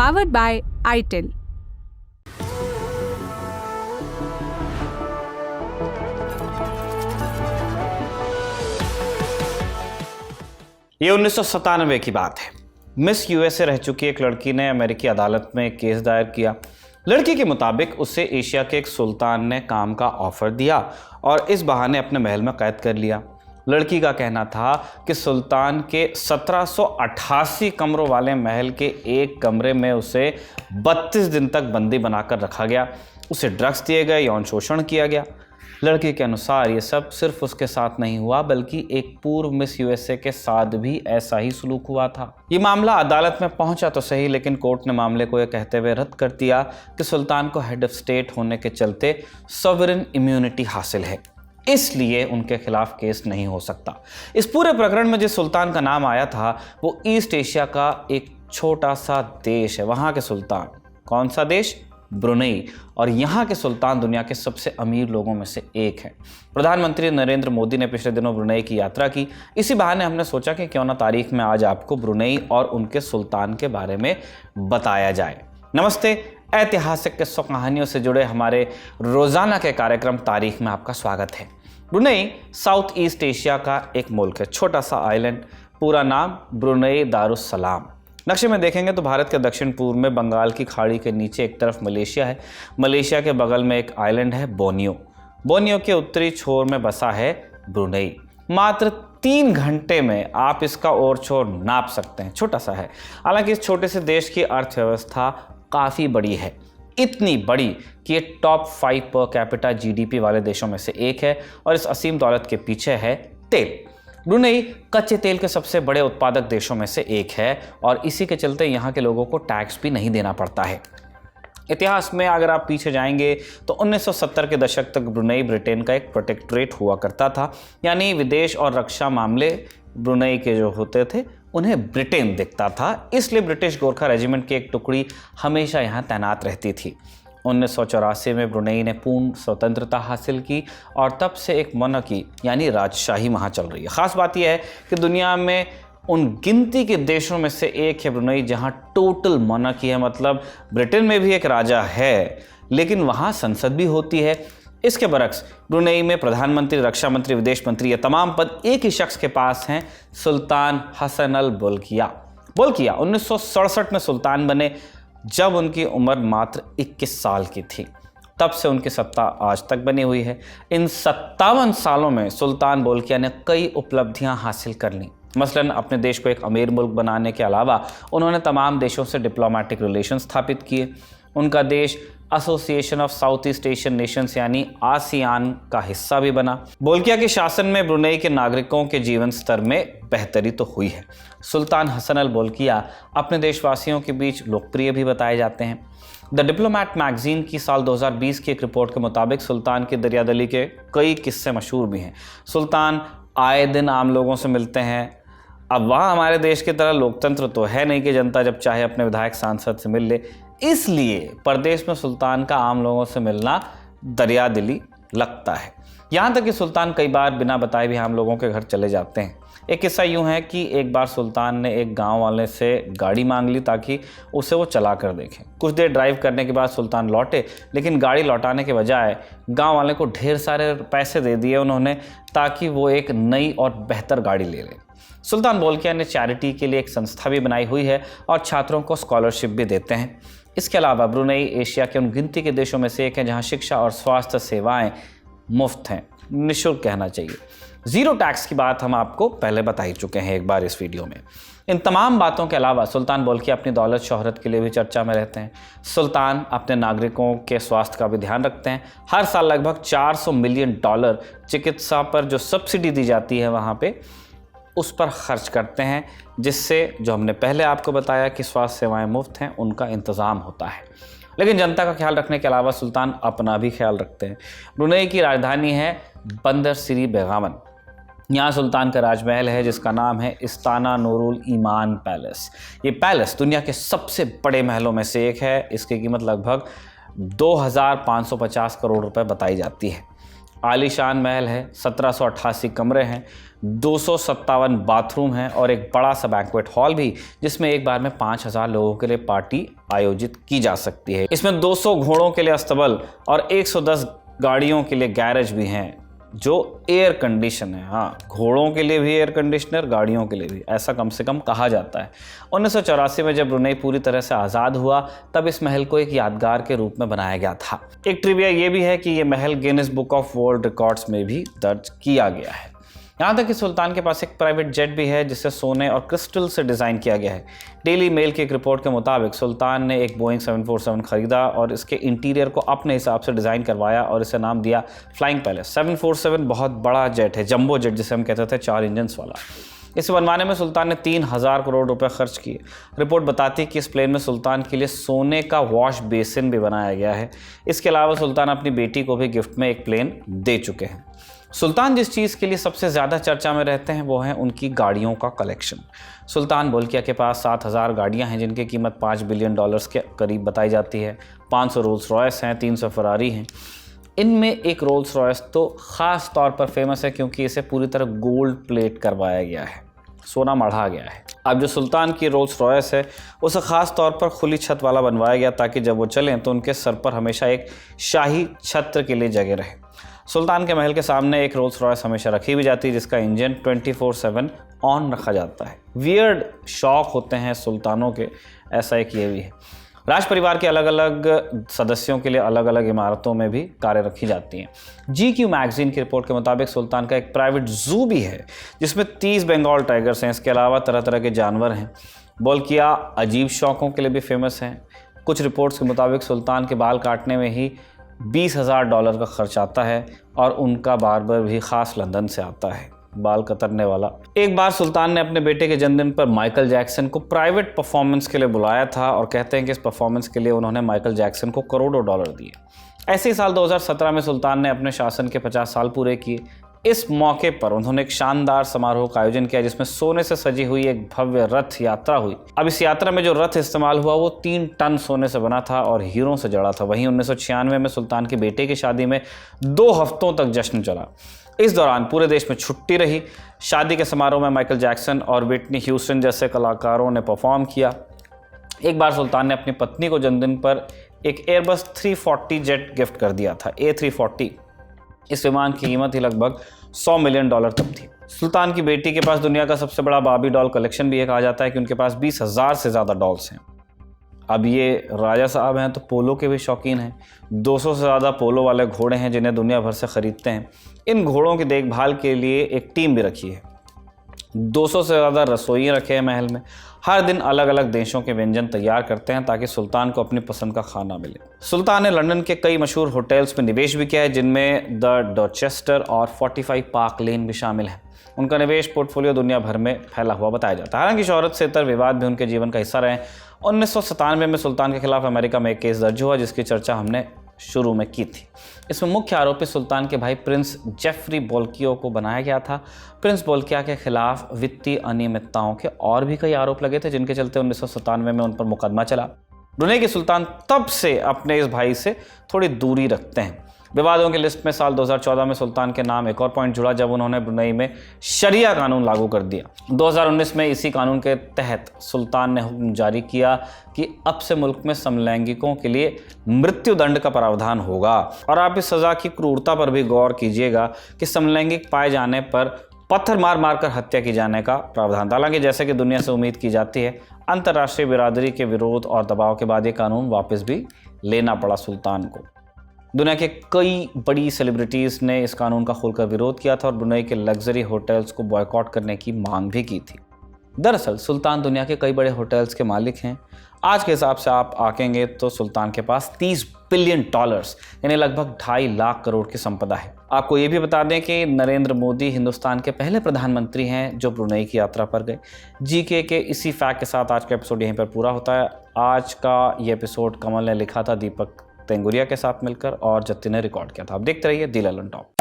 powered by ITIL. ये 1997 की बात है। मिस यूएसए रह चुकी एक लड़की ने अमेरिकी अदालत में एक केस दायर किया। लड़की के मुताबिक उसे एशिया के एक सुल्तान ने काम का ऑफर दिया और इस बहाने अपने महल में कैद कर लिया। लड़की का कहना था कि सुल्तान के 1788 कमरों वाले महल के एक कमरे में उसे 32 दिन तक बंदी बनाकर रखा गया। उसे ड्रग्स दिए गए, यौन शोषण किया गया। लड़की के अनुसार ये सब सिर्फ उसके साथ नहीं हुआ बल्कि एक पूर्व मिस यूएसए के साथ भी ऐसा ही सलूक हुआ था। ये मामला अदालत में पहुंचा तो सही, लेकिन कोर्ट ने मामले को यह कहते हुए रद्द कर दिया कि सुल्तान को हेड ऑफ स्टेट होने के चलते सॉवरेन इम्यूनिटी हासिल है, इसलिए उनके खिलाफ केस नहीं हो सकता। इस पूरे प्रकरण में जिस सुल्तान का नाम आया था वो ईस्ट एशिया का एक छोटा सा देश है। वहां के सुल्तान, कौन सा देश? ब्रुनेई। और यहाँ के सुल्तान दुनिया के सबसे अमीर लोगों में से एक है। प्रधानमंत्री नरेंद्र मोदी ने पिछले दिनों ब्रुनेई की यात्रा की। इसी बहाने हमने सोचा कि क्यों ना तारीख में आज आपको ब्रुनेई और उनके सुल्तान के बारे में बताया जाए। नमस्ते, ऐतिहासिक किस्सों कहानियों से जुड़े हमारे रोजाना के कार्यक्रम तारीख में आपका स्वागत है। ब्रुनेई साउथ ईस्ट एशिया का एक मुल्क है, छोटा सा आइलैंड। पूरा नाम ब्रुनेई दारुस्सलाम। नक्शे में देखेंगे तो भारत के दक्षिण पूर्व में बंगाल की खाड़ी के नीचे एक तरफ मलेशिया है। मलेशिया के बगल में एक आइलैंड है बोर्नियो। बोर्नियो के उत्तरी छोर में बसा है ब्रुनेई। मात्र 3 घंटे में आप इसका और छोर नाप सकते हैं। छोटा सा है। हालांकि इस छोटे से देश की अर्थव्यवस्था काफ़ी बड़ी है, इतनी बड़ी कि ये टॉप 5 पर कैपिटा जीडीपी वाले देशों में से एक है और इस असीम दौलत के पीछे है तेल। ब्रुनेई कच्चे तेल के सबसे बड़े उत्पादक देशों में से एक है और इसी के चलते यहाँ के लोगों को टैक्स भी नहीं देना पड़ता है। इतिहास में अगर आप पीछे जाएंगे तो 1970 के दशक तक ब्रुनेई ब्रिटेन का एक प्रोटेक्टोरेट हुआ करता था, यानी विदेश और रक्षा मामले ब्रुनेई के जो होते थे उन्हें ब्रिटेन देखता था। इसलिए ब्रिटिश गोरखा रेजिमेंट की एक टुकड़ी हमेशा यहाँ तैनात रहती थी। 1984 में ब्रुनेई ने पूर्ण स्वतंत्रता हासिल की और तब से एक मोनार्की यानी राजशाही वहाँ चल रही है। ख़ास बात यह है कि दुनिया में उन गिनती के देशों में से एक है ब्रुनेई जहाँ टोटल मोनार्की है। मतलब ब्रिटेन में भी एक राजा है लेकिन वहाँ संसद भी होती है। इसके बरक्स ब्रुनेई में प्रधानमंत्री, रक्षा मंत्री, विदेश मंत्री, ये तमाम पद एक ही शख्स के पास हैं, सुल्तान हसन अल बोल्किया। बोल्किया 1967 में सुल्तान बने जब उनकी उम्र मात्र 21 साल की थी। तब से उनकी सत्ता आज तक बनी हुई है। इन 57 सालों में सुल्तान बोल्किया ने कई उपलब्धियां हासिल कर लीं। मसलन अपने देश को एक अमीर मुल्क बनाने के अलावा उन्होंने तमाम देशों से डिप्लोमेटिक रिलेशन स्थापित किए। उनका देश association of south east Asian Nations यानी आसियान का हिस्सा भी बना। बोल्किया के शासन में ब्रुनेई के नागरिकों के जीवन स्तर में बेहतरी तो हुई है। सुल्तान हसन अल बोल्किया अपने देशवासियों के बीच लोकप्रिय भी बताए जाते हैं। द डिप्लोमैट मैगजीन की साल 2020 की एक रिपोर्ट के मुताबिक सुल्तान की दरियादली के कई किस्से मशहूर भी हैं। सुल्तान आए दिन आम लोगों से मिलते हैं। अब वहाँ हमारे देश की तरह लोकतंत्र तो है नहीं कि जनता जब चाहे अपने विधायक सांसद से मिल ले, इसलिए प्रदेश में सुल्तान का आम लोगों से मिलना दरियादिली लगता है। यहाँ तक कि सुल्तान कई बार बिना बताए भी आम लोगों के घर चले जाते हैं। एक किस्सा यूँ है कि एक बार सुल्तान ने एक गांव वाले से गाड़ी मांग ली ताकि उसे वो चला कर देखें। कुछ देर ड्राइव करने के बाद सुल्तान लौटे, लेकिन गाड़ी लौटाने के बजाय गांव वाले को ढेर सारे पैसे दे दिए उन्होंने ताकि वो एक नई और बेहतर गाड़ी ले ले। सुल्तान बोल्किया ने चैरिटी के लिए एक संस्था भी बनाई हुई है और छात्रों को स्कॉलरशिप भी देते हैं। इसके अलावा ब्रुनेई एशिया के उन गिनती के देशों में से एक है जहां शिक्षा और स्वास्थ्य सेवाएं मुफ्त हैं, निःशुल्क कहना चाहिए। जीरो टैक्स की बात हम आपको पहले बता ही चुके हैं एक बार इस वीडियो में। इन तमाम बातों के अलावा सुल्तान बोल्किया अपनी दौलत शोहरत के लिए भी चर्चा में रहते हैं। सुल्तान अपने नागरिकों के स्वास्थ्य का भी ध्यान रखते हैं। हर साल लगभग $400 मिलियन चिकित्सा पर जो सब्सिडी दी जाती है वहाँ पे उस पर खर्च करते हैं, जिससे जो हमने पहले आपको बताया कि स्वास्थ्य सेवाएं मुफ्त हैं उनका इंतज़ाम होता है। लेकिन जनता का ख्याल रखने के अलावा सुल्तान अपना भी ख्याल रखते हैं। ब्रुनेई की राजधानी है बंदर सिरी बेगावन। यहाँ सुल्तान का राजमहल है जिसका नाम है इस्ताना नूरुल ईमान पैलेस। ये पैलेस दुनिया के सबसे बड़े महलों में से एक है। इसकी कीमत लगभग 2550 करोड़ रुपए बताई जाती है। आलीशान महल है, 1788 कमरे हैं, 257 बाथरूम हैं और एक बड़ा सा बैंक्वेट हॉल भी, जिसमें एक बार में 5000 लोगों के लिए पार्टी आयोजित की जा सकती है। इसमें 200 घोड़ों के लिए अस्तबल और 110 गाड़ियों के लिए गैरेज भी हैं जो एयर कंडीशन है। हाँ, घोड़ों के लिए भी एयर कंडीशनर, गाड़ियों के लिए भी, ऐसा कम से कम कहा जाता है। 1984 में जब ब्रुनेई पूरी तरह से आज़ाद हुआ तब इस महल को एक यादगार के रूप में बनाया गया था। एक ट्रिविया ये भी है कि ये महल Guinness book of world records में भी दर्ज किया गया है। यहाँ तक कि सुल्तान के पास एक प्राइवेट जेट भी है जिसे सोने और क्रिस्टल से डिज़ाइन किया गया है। डेली मेल की एक रिपोर्ट के मुताबिक सुल्तान ने एक बोइंग 747 खरीदा और इसके इंटीरियर को अपने हिसाब से डिज़ाइन करवाया और इसे नाम दिया फ्लाइंग पैलेस। 747 बहुत बड़ा जेट है, जंबो जेट जिसे हम कहते थे, 4 इंजन्स वाला। इसे बनवाने में सुल्तान ने 3000 करोड़ रुपए खर्च किए। रिपोर्ट बताती है कि इस प्लेन में सुल्तान के लिए सोने का वॉश बेसिन भी बनाया गया है। इसके अलावा सुल्तान अपनी बेटी को भी गिफ्ट में एक प्लेन दे चुके हैं। सुल्तान जिस चीज़ के लिए सबसे ज़्यादा चर्चा में रहते हैं वो है उनकी गाड़ियों का कलेक्शन। सुल्तान बोल्किया के पास 7000 गाड़ियां हैं जिनकी कीमत $5 बिलियन के करीब बताई जाती है। 500 रोल्स रॉयस हैं, 300 फरारी हैं। इनमें एक रोल्स रॉयस तो ख़ास तौर पर फेमस है क्योंकि इसे पूरी तरह गोल्ड प्लेट करवाया गया है, सोना मढ़ा गया है। अब जो सुल्तान की रोल्स रॉयस है उसे ख़ास तौर पर खुली छत वाला बनवाया गया ताकि जब वो चलें तो उनके सर पर हमेशा एक शाही छत्र के लिए जगह रहे। सुल्तान के महल के सामने एक रोल्स रॉयस हमेशा रखी भी जाती है जिसका इंजन 24/7 ऑन रखा जाता है। वियर्ड शौक होते हैं सुल्तानों के, ऐसा एक ये भी है। राज परिवार के अलग अलग सदस्यों के लिए अलग अलग इमारतों में भी कारें रखी जाती हैं। GQ मैगजीन की रिपोर्ट के मुताबिक सुल्तान का एक प्राइवेट जू भी है जिसमें 30 बंगाल टाइगर्स हैं। इसके अलावा तरह तरह के जानवर हैं। बोल्किया अजीब शौकों के लिए भी फेमस हैं। कुछ रिपोर्ट्स के मुताबिक सुल्तान के बाल काटने में ही $20,000 का खर्च आता है और उनका बार्बर भी ख़ास लंदन से आता है, बाल कतरने वाला। एक बार सुल्तान ने अपने बेटे के जन्मदिन पर माइकल जैक्सन को प्राइवेट परफॉर्मेंस के लिए बुलाया था और कहते हैं कि इस परफॉर्मेंस के लिए उन्होंने माइकल जैक्सन को करोड़ों डॉलर दिए। ऐसे ही साल 2017 में सुल्तान ने अपने शासन के 50 साल पूरे किए। इस मौके पर उन्होंने एक शानदार समारोह का आयोजन किया जिसमें सोने से सजी हुई एक भव्य रथ यात्रा हुई। अब इस यात्रा में जो रथ इस्तेमाल हुआ वो 3 टन सोने से बना था और हीरों से जड़ा था। वहीं 1996 में सुल्तान के बेटे की शादी में 2 हफ्तों तक जश्न चला। इस दौरान पूरे देश में छुट्टी रही। शादी के समारोह में माइकल जैक्सन और व्हिटनी ह्यूस्टन जैसे कलाकारों ने परफॉर्म किया। एक बार सुल्तान ने अपनी पत्नी को जन्मदिन पर एक एयरबस 340 जेट गिफ्ट कर दिया था, A340। इस विमान की कीमत ही लगभग $100 मिलियन तब थी। सुल्तान की बेटी के पास दुनिया का सबसे बड़ा बार्बी डॉल कलेक्शन भी है। कहा जाता है कि उनके पास 20,000 से ज़्यादा डॉल्स हैं। अब ये राजा साहब हैं तो पोलो के भी शौकीन हैं। 200 से ज़्यादा पोलो वाले घोड़े हैं जिन्हें दुनिया भर से ख़रीदते हैं। इन घोड़ों की देखभाल के लिए एक टीम भी रखी है। 200 से ज़्यादा रसोई रखे हैं महल में। हर दिन अलग अलग देशों के व्यंजन तैयार करते हैं ताकि सुल्तान को अपनी पसंद का खाना मिले। सुल्तान ने लंदन के कई मशहूर होटल्स में निवेश भी किया है जिनमें द डॉर्चेस्टर और 45 पार्क लेन भी शामिल है। उनका निवेश पोर्टफोलियो दुनिया भर में फैला हुआ बताया जाता है। हालांकि शोहरत से इतर विवाद भी उनके जीवन का हिस्सा रहे। 1997 में सुल्तान के खिलाफ अमेरिका में एक केस दर्ज हुआ जिसकी चर्चा हमने शुरू में की थी। इसमें मुख्य आरोपी सुल्तान के भाई प्रिंस जेफरी बोल्किया को बनाया गया था। प्रिंस बोल्किया के खिलाफ वित्तीय अनियमितताओं के और भी कई आरोप लगे थे जिनके चलते 1997 में उन पर मुकदमा चला। ब्रुनेई के सुल्तान तब से अपने इस भाई से थोड़ी दूरी रखते हैं। विवादों की लिस्ट में साल 2014 में सुल्तान के नाम एक और पॉइंट जुड़ा जब उन्होंने ब्रुनेई में शरिया कानून लागू कर दिया। 2019 में इसी कानून के तहत सुल्तान ने हुक्म जारी किया कि अब से मुल्क में समलैंगिकों के लिए मृत्युदंड का प्रावधान होगा। और आप इस सज़ा की क्रूरता पर भी गौर कीजिएगा कि समलैंगिक पाए जाने पर पत्थर मार मार कर हत्या की जाने का प्रावधान था। हालांकि जैसे कि दुनिया से उम्मीद की जाती है, अंतर्राष्ट्रीय बिरादरी के विरोध और दबाव के बाद ये कानून वापस भी लेना पड़ा सुल्तान को। दुनिया के कई बड़ी सेलिब्रिटीज़ ने इस कानून का खुलकर विरोध किया था और ब्रुनेई के लग्जरी होटल्स को बॉयकॉट करने की मांग भी की थी। दरअसल सुल्तान दुनिया के कई बड़े होटल्स के मालिक हैं। आज के हिसाब से आप आकेंगे तो सुल्तान के पास $30 बिलियन यानी लगभग 2.5 लाख करोड़ की संपदा है। आपको ये भी बता दें कि नरेंद्र मोदी हिंदुस्तान के पहले प्रधानमंत्री हैं जो ब्रुनेई की यात्रा पर गए। जीके के इसी फैक्ट के साथ आज का एपिसोड यहीं पर पूरा होता है। आज का ये एपिसोड कमल ने लिखा था दीपक तेंगुरिया के साथ मिलकर और जत्ती ने रिकॉर्ड किया था। आप देखते रहिए दी ललन टॉप।